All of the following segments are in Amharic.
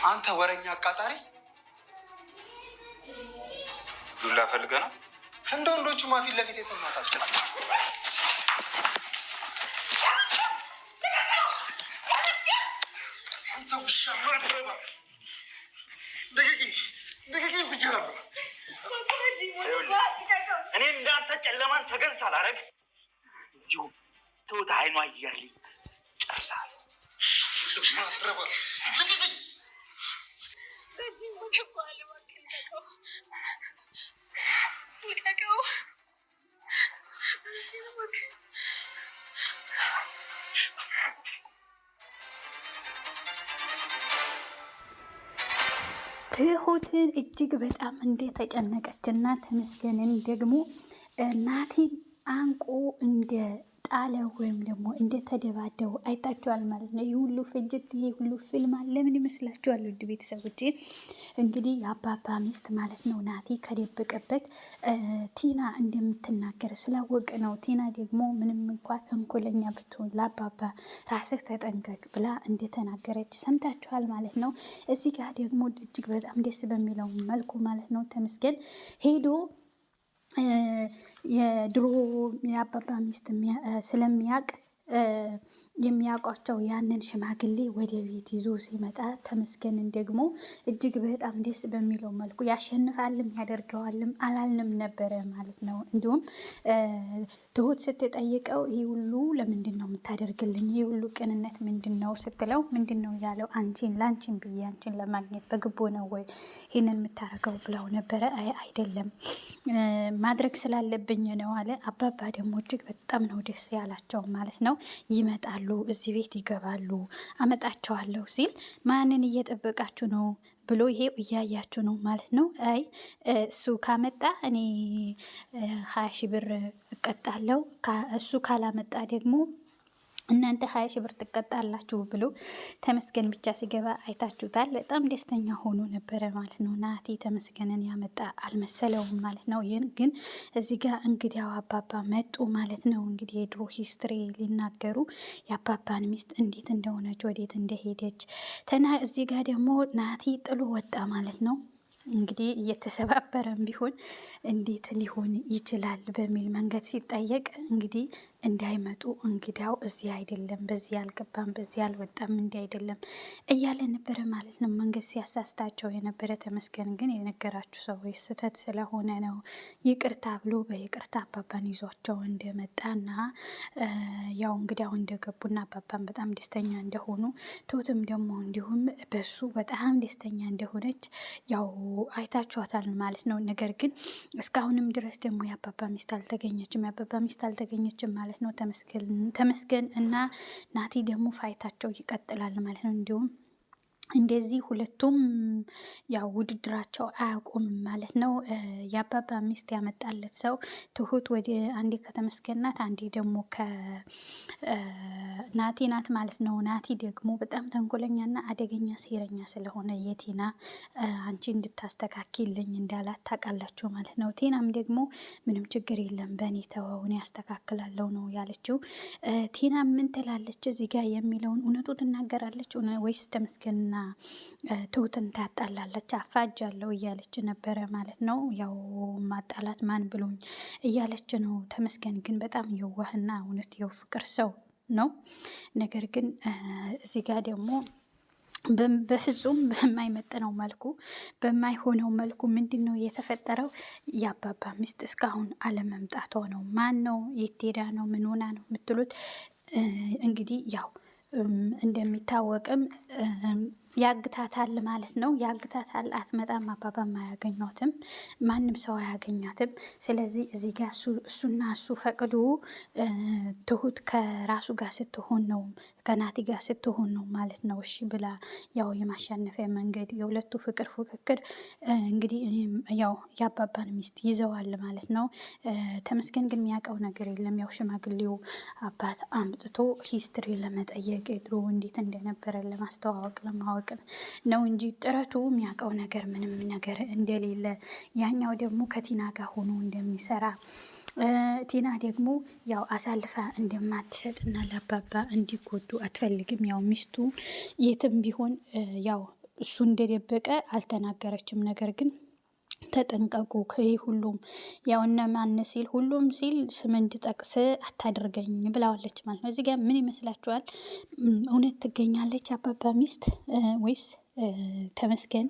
አንተ ወረኛ አቃጣሪ ዱላ ፈልገህ ነው? እንደ ወንዶቹ ማፊት ለፊት የተማታት ጫላ አንተ ውሻ ማድረባ ደቂቂ ብዬ ነበር። እኔ እንዳንተ ጨለማን ተገን ሳላረግ እዚሁ ትውት አይኗ እያለኝ ጨርሳል። ማድረባ ትሁትን እጅግ በጣም እንደተጨነቀችና ተመስገንን ደግሞ ናቲን አንቆ እንደ ጣለ ወይም ደግሞ እንደተደባደቡ አይታችኋል ማለት ነው። ይህ ሁሉ ፍጅት፣ ይሄ ሁሉ ፊልም ለምን ይመስላችኋል? ውድ ቤተሰቦቼ እንግዲህ የአባባ ሚስት ማለት ነው ናቲ ከደበቀበት ቲና እንደምትናገር ስላወቀ ነው። ቲና ደግሞ ምንም እንኳን ተንኮለኛ ብትሆን ለአባባ ራስህ ተጠንቀቅ ብላ እንደተናገረች ሰምታችኋል ማለት ነው። እዚህ ጋር ደግሞ እጅግ በጣም ደስ በሚለው መልኩ ማለት ነው ተመስገን ሄዶ የድሮ የአባባ ሚስት ስለሚያውቅ የሚያውቋቸው ያንን ሽማግሌ ወደ ቤት ይዞ ሲመጣ ተመስገንን ደግሞ እጅግ በጣም ደስ በሚለው መልኩ ያሸንፋልም ያደርገዋልም አላልንም ነበረ ማለት ነው። እንዲሁም ትሁት ስትጠይቀው ይህ ሁሉ ለምንድን ነው የምታደርግልኝ? ይህ ሁሉ ቅንነት ምንድን ነው ስትለው ምንድን ነው ያለው? አንቺን ለአንቺን ብዬ አንቺን ለማግኘት በግቦ ነው ወይ ይህንን የምታደርገው ብለው ነበረ። አይደለም ማድረግ ስላለብኝ ነው አለ። አባባ ደግሞ እጅግ በጣም ነው ደስ ያላቸው ማለት ነው። ይመጣሉ፣ እዚህ ቤት ይገባሉ፣ አመጣቸዋለሁ ሲል ማንን እየጠበቃችሁ ነው ብሎ ይሄ እያያችሁ ነው ማለት ነው። አይ እሱ ካመጣ እኔ 20 ሺህ ብር እቀጣለሁ፣ እሱ ካላመጣ ደግሞ እናንተ 20 ሺህ ብር ትቀጣላችሁ ብሎ ተመስገን ብቻ ሲገባ አይታችሁታል። በጣም ደስተኛ ሆኖ ነበረ ማለት ነው። ናቲ ተመስገንን ያመጣ አልመሰለውም ማለት ነው። ይህን ግን እዚህ ጋር እንግዲያው አባባ መጡ ማለት ነው። እንግዲህ የድሮ ሂስትሪ ሊናገሩ የአባባን ሚስት እንዴት እንደሆነች ወዴት እንደሄደች እዚህ ጋር ደግሞ ናቲ ጥሎ ወጣ ማለት ነው። እንግዲህ እየተሰባበረም ቢሆን እንዴት ሊሆን ይችላል በሚል መንገድ ሲጠየቅ እንግዲህ እንዳይመጡ እንግዲያው እዚህ አይደለም፣ በዚህ አልገባም፣ በዚህ አልወጣም፣ እንዲህ አይደለም እያለ ነበረ ማለት ነው። መንገድ ሲያሳስታቸው የነበረ ተመስገን ግን የነገራችሁ ሰዎች ስህተት ስለሆነ ነው ይቅርታ ብሎ በይቅርታ አባባን ይዟቸው እንደመጣና ያው እንግዲያው እንደገቡና አባባን በጣም ደስተኛ እንደሆኑ ትሁትም ደግሞ እንዲሁም በሱ በጣም ደስተኛ እንደሆነች ያው አይታችኋታል ማለት ነው። ነገር ግን እስካሁንም ድረስ ደግሞ የአባባ ሚስት አልተገኘችም ማለት ነው። ተመስገን እና ናቲ ደግሞ ፋይታቸው ይቀጥላል ማለት ነው። እንዲሁም እንደዚህ ሁለቱም ያው ውድድራቸው አያቆምም ማለት ነው። የአባባ ሚስት ያመጣለት ሰው ትሁት ወደ አንዴ ከተመስገን ናት፣ አንዴ ደግሞ ከናቲ ናት ማለት ነው። ናቲ ደግሞ በጣም ተንኮለኛና አደገኛ ሴረኛ ስለሆነ የቲና አንቺ እንድታስተካክልኝ እንዳላት ታውቃላችሁ ማለት ነው። ቲናም ደግሞ ምንም ችግር የለም በእኔ ተወውን ያስተካክላለው ነው ያለችው። ቲና ምን ትላለች እዚህ ጋር የሚለውን እውነቱ ትናገራለች ወይስ ተመስገንና ትሁትን ታጣላለች? አፋጃለሁ እያለች ነበረ ማለት ነው። ያው ማጣላት ማን ብሎኝ እያለች ነው። ተመስገን ግን በጣም የዋህና እውነት የው ፍቅር ሰው ነው። ነገር ግን እዚህ ጋር ደግሞ በፍጹም በማይመጥነው መልኩ በማይሆነው መልኩ ምንድን ነው የተፈጠረው? የአባባ ሚስት እስካሁን አለመምጣቷ ነው። ማን ነው? የት ሄዳ ነው? ምን ሆና ነው የምትሉት? እንግዲህ ያው እንደሚታወቅም ያግታታል ማለት ነው። ያግታታል፣ አትመጣም፣ አባባም አያገኟትም፣ ማንም ሰው አያገኛትም። ስለዚህ እዚህ ጋር እሱና እሱ ፈቅዶ ትሁት ከራሱ ጋር ስትሆን ነው ከናቲ ጋር ስትሆን ነው ማለት ነው እሺ ብላ ያው የማሸነፊያ መንገድ የሁለቱ ፍቅር ፉክክር እንግዲህ እኔም ያው የአባባን ሚስት ይዘዋል ማለት ነው። ተመስገን ግን የሚያውቀው ነገር የለም። ያው ሽማግሌው አባት አምጥቶ ሂስትሪ ለመጠየቅ ድሮ እንዴት እንደነበረ ለማስተዋወቅ ለማወቅ ነው እንጂ ጥረቱ የሚያውቀው ነገር ምንም ነገር እንደሌለ፣ ያኛው ደግሞ ከቲና ጋር ሆኖ እንደሚሰራ ቲና ደግሞ ያው አሳልፋ እንደማትሰጥና ለአባባ እንዲጎዱ አትፈልግም። ያው ሚስቱ የትም ቢሆን ያው እሱ እንደደበቀ አልተናገረችም። ነገር ግን ተጠንቀቁ ሁሉም ያው እነማን ሲል ሁሉም ሲል ስም እንድጠቅስ አታድርገኝ ብላዋለች ማለት ነው። እዚህ ጋር ምን ይመስላችኋል? እውነት ትገኛለች አባባ ሚስት ወይስ ተመስገን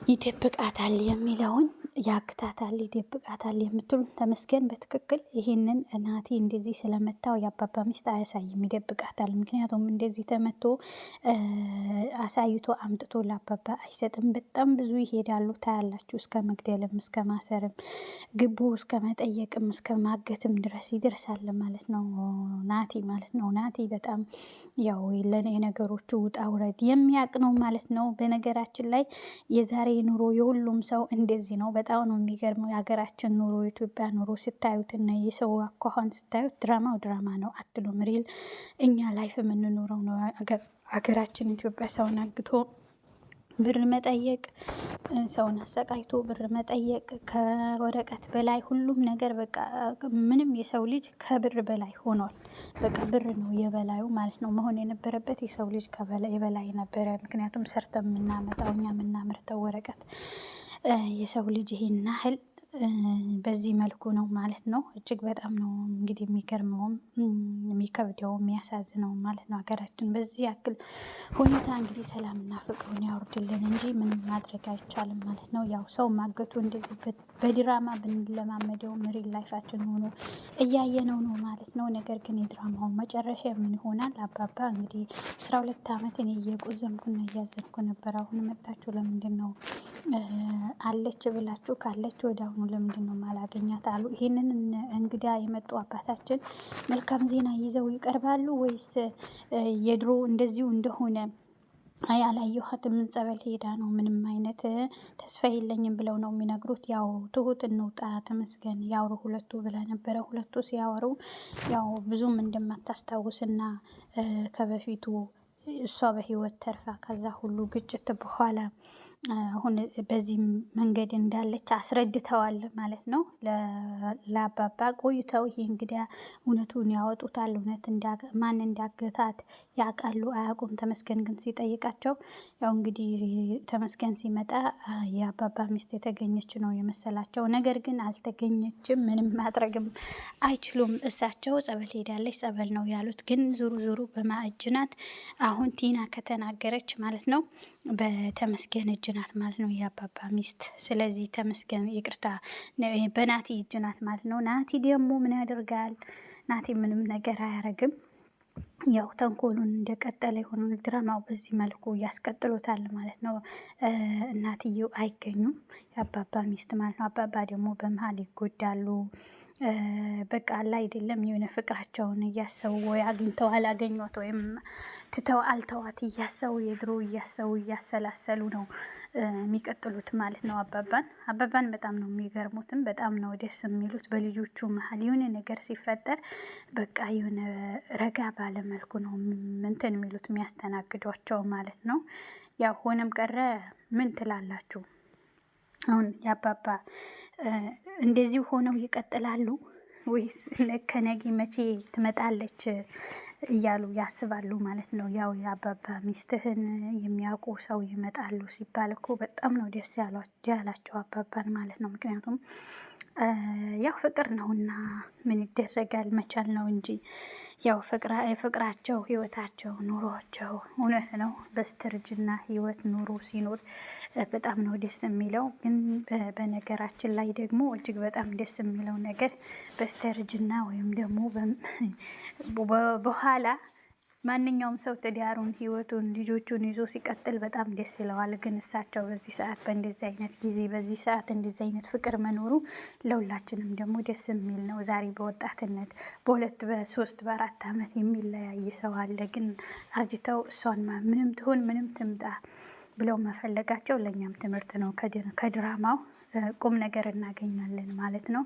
ይደብቃታል የሚለውን ያግታታል ይደብቃታል የምትሉ ተመስገን በትክክል ይሄንን ናቲ እንደዚህ ስለመታው የአባባ ሚስት አያሳይም፣ ይደብቃታል። ምክንያቱም እንደዚህ ተመቶ አሳይቶ አምጥቶ ለአባባ አይሰጥም። በጣም ብዙ ይሄዳሉ ታያላችሁ፣ እስከ መግደልም እስከ ማሰርም ግቡ እስከ መጠየቅም እስከ ማገትም ድረስ ይደርሳል ማለት ነው ናቲ ማለት ነው። ናቲ በጣም ያው የነገሮቹ ውጣ ውረድ የሚያውቅ ነው ማለት ነው። በነገራችን ላይ የዛሬ ኑሮ የሁሉም ሰው እንደዚህ ነው። በጣም ነው የሚገርመው። የሀገራችን ኑሮ የኢትዮጵያ ኑሮ ስታዩት እና የሰው አኳኋን ስታዩት ድራማው ድራማ ነው አትሉም? ሪል እኛ ላይፍ የምንኖረው ነው። ሀገራችን ኢትዮጵያ ሰውን አግቶ ብር መጠየቅ፣ ሰውን አሰቃይቶ ብር መጠየቅ ከወረቀት በላይ ሁሉም ነገር በቃ ምንም የሰው ልጅ ከብር በላይ ሆኗል። በቃ ብር ነው የበላዩ ማለት ነው። መሆን የነበረበት የሰው ልጅ የበላይ ነበረ። ምክንያቱም ሰርተን የምናመጣው እኛ የምናመርተው ወረቀት የሰው ልጅ ይሄን ያህል በዚህ መልኩ ነው ማለት ነው። እጅግ በጣም ነው እንግዲህ የሚገርመውም የሚከብደው የሚያሳዝነው ማለት ነው። ሀገራችን በዚህ ያክል ሁኔታ እንግዲህ ሰላምና ፍቅሩን ያወርድልን እንጂ ምንም ማድረግ አይቻልም ማለት ነው። ያው ሰው ማገቱ እንደዚህ በድራማ ብንለማመደው ሪል ላይፋችን ሆኖ እያየነው ነው ማለት ነው። ነገር ግን የድራማው መጨረሻ ምን ይሆናል? አባባ እንግዲህ 12 ዓመት እኔ እየቆዘምኩና እያዘንኩ ነበር። አሁን መጣችሁ ለምንድን ነው አለች ብላችሁ ካለች ወደ አሁኑ ለምንድን ነው ማላገኛት አሉ። ይሄንን እንግዳ የመጡ አባታችን መልካም ዜና ይዘው ይቀርባሉ ወይስ የድሮ እንደዚሁ እንደሆነ አይ አላየኋትም ጸበል ሄዳ ነው ምንም አይነት ተስፋ የለኝም ብለው ነው የሚነግሩት? ያው ትሁት እንውጣ ተመስገን ያውሩ ሁለቱ ብላ ነበረ። ሁለቱ ሲያወሩ ያው ብዙም እንደማታስታውስና ከበፊቱ እሷ በህይወት ተርፋ ከዛ ሁሉ ግጭት በኋላ አሁን በዚህ መንገድ እንዳለች አስረድተዋል ማለት ነው ለአባባ። ቆይተው ይህ እንግዲህ እውነቱን ያወጡታል። እውነት ማን እንዳገታት ያውቃሉ አያውቁም? ተመስገን ግን ሲጠይቃቸው ያው እንግዲህ ተመስገን ሲመጣ የአባባ ሚስት የተገኘች ነው የመሰላቸው። ነገር ግን አልተገኘችም። ምንም ማድረግም አይችሉም። እሳቸው ጸበል ሄዳለች ጸበል ነው ያሉት። ግን ዙሩ ዙሩ በማእጅናት አሁን ቲና ከተናገረች ማለት ነው በተመስገን እጅ ናት ማለት ነው የአባባ ሚስት። ስለዚህ ተመስገን ይቅርታ በናቲ እጅ ናት ማለት ነው። ናቲ ደግሞ ምን ያደርጋል? ናቲ ምንም ነገር አያረግም። ያው ተንኮሉን እንደቀጠለ የሆኑ ድራማው በዚህ መልኩ ያስቀጥሉታል ማለት ነው። እናትየው አይገኙም የአባባ ሚስት ማለት ነው። አባባ ደግሞ በመሀል ይጎዳሉ። በቃ አላ አይደለም የሆነ ፍቅራቸውን እያሰቡ ወይ አግኝተው አላገኟት ወይም ትተው አልተዋት እያሰቡ የድሮ እያሰቡ እያሰላሰሉ ነው የሚቀጥሉት ማለት ነው። አባባን በጣም ነው የሚገርሙትም በጣም ነው ደስ የሚሉት። በልጆቹ መሀል የሆነ ነገር ሲፈጠር በቃ የሆነ ረጋ ባለ መልኩ ነው እንትን የሚሉት የሚያስተናግዷቸው ማለት ነው። ያው ሆነም ቀረ ምን ትላላችሁ? አሁን የአባባ እንደዚሁ ሆነው ይቀጥላሉ ወይስ ከነገ መቼ ትመጣለች እያሉ ያስባሉ ማለት ነው። ያው የአባባ ሚስትህን የሚያውቁ ሰው ይመጣሉ ሲባል እኮ በጣም ነው ደስ ያላቸው አባባን ማለት ነው። ምክንያቱም ያው ፍቅር ነውና ምን ይደረጋል መቻል ነው እንጂ ያው ፍቅራቸው ህይወታቸው ኑሯቸው እውነት ነው። በስተርጅና ህይወት ኑሮ ሲኖር በጣም ነው ደስ የሚለው። ግን በነገራችን ላይ ደግሞ እጅግ በጣም ደስ የሚለው ነገር በስተርጅና ወይም ደግሞ በኋላ ማንኛውም ሰው ትዳሩን ህይወቱን ልጆቹን ይዞ ሲቀጥል በጣም ደስ ይለዋል። ግን እሳቸው በዚህ ሰዓት በእንደዚህ አይነት ጊዜ በዚህ ሰዓት እንደዚህ አይነት ፍቅር መኖሩ ለሁላችንም ደግሞ ደስ የሚል ነው። ዛሬ በወጣትነት በ2 በ3 በ4 ዓመት የሚለያይ ሰው አለ። ግን አርጅተው እሷን ምንም ትሁን ምንም ትምጣ ብለው መፈለጋቸው ለእኛም ትምህርት ነው። ከድራማው ቁም ነገር እናገኛለን ማለት ነው።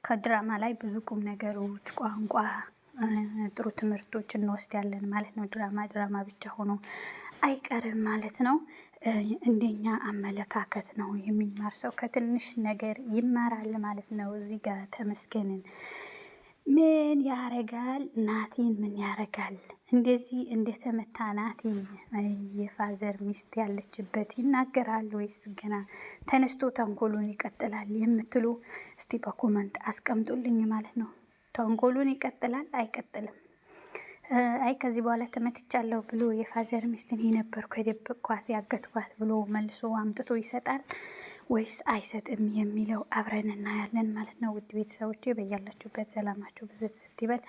ከድራማ ላይ ብዙ ቁም ነገሮች ቋንቋ ጥሩ ትምህርቶች እንወስዳለን ማለት ነው። ድራማ ብቻ ሆኖ አይቀርም ማለት ነው። እንደኛ አመለካከት ነው የሚማር ሰው ከትንሽ ነገር ይማራል ማለት ነው። እዚህ ጋር ተመስገንን ምን ያረጋል ናቲን ምን ያረጋል? እንደዚህ እንደተመታ ናቲ የፋዘር ሚስት ያለችበት ይናገራል ወይስ ገና ተነስቶ ተንኮሉን ይቀጥላል የምትሉ እስቲ በኮመንት አስቀምጡልኝ ማለት ነው። ተንኮሉን ይቀጥላል አይቀጥልም? አይ ከዚህ በኋላ ተመትቻለሁ ብሎ የፋዘር ሚስትን የነበርኩ የደበቅኳት ያገትኳት ብሎ መልሶ አምጥቶ ይሰጣል ወይስ አይሰጥም የሚለው አብረን እናያለን ማለት ነው። ውድ ቤተሰቦቼ በያላችሁበት ሰላማችሁ ብዝት ስትይበል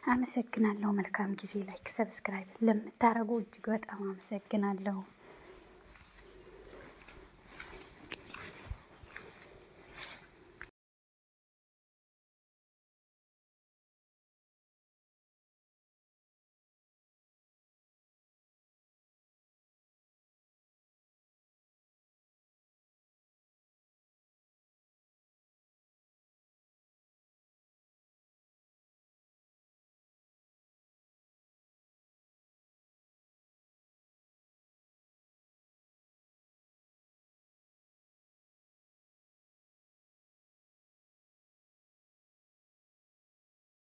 አመሰግናለሁ። መልካም ጊዜ። ላይክ ሰብስክራይብ ለምታረጉ እጅግ በጣም አመሰግናለሁ።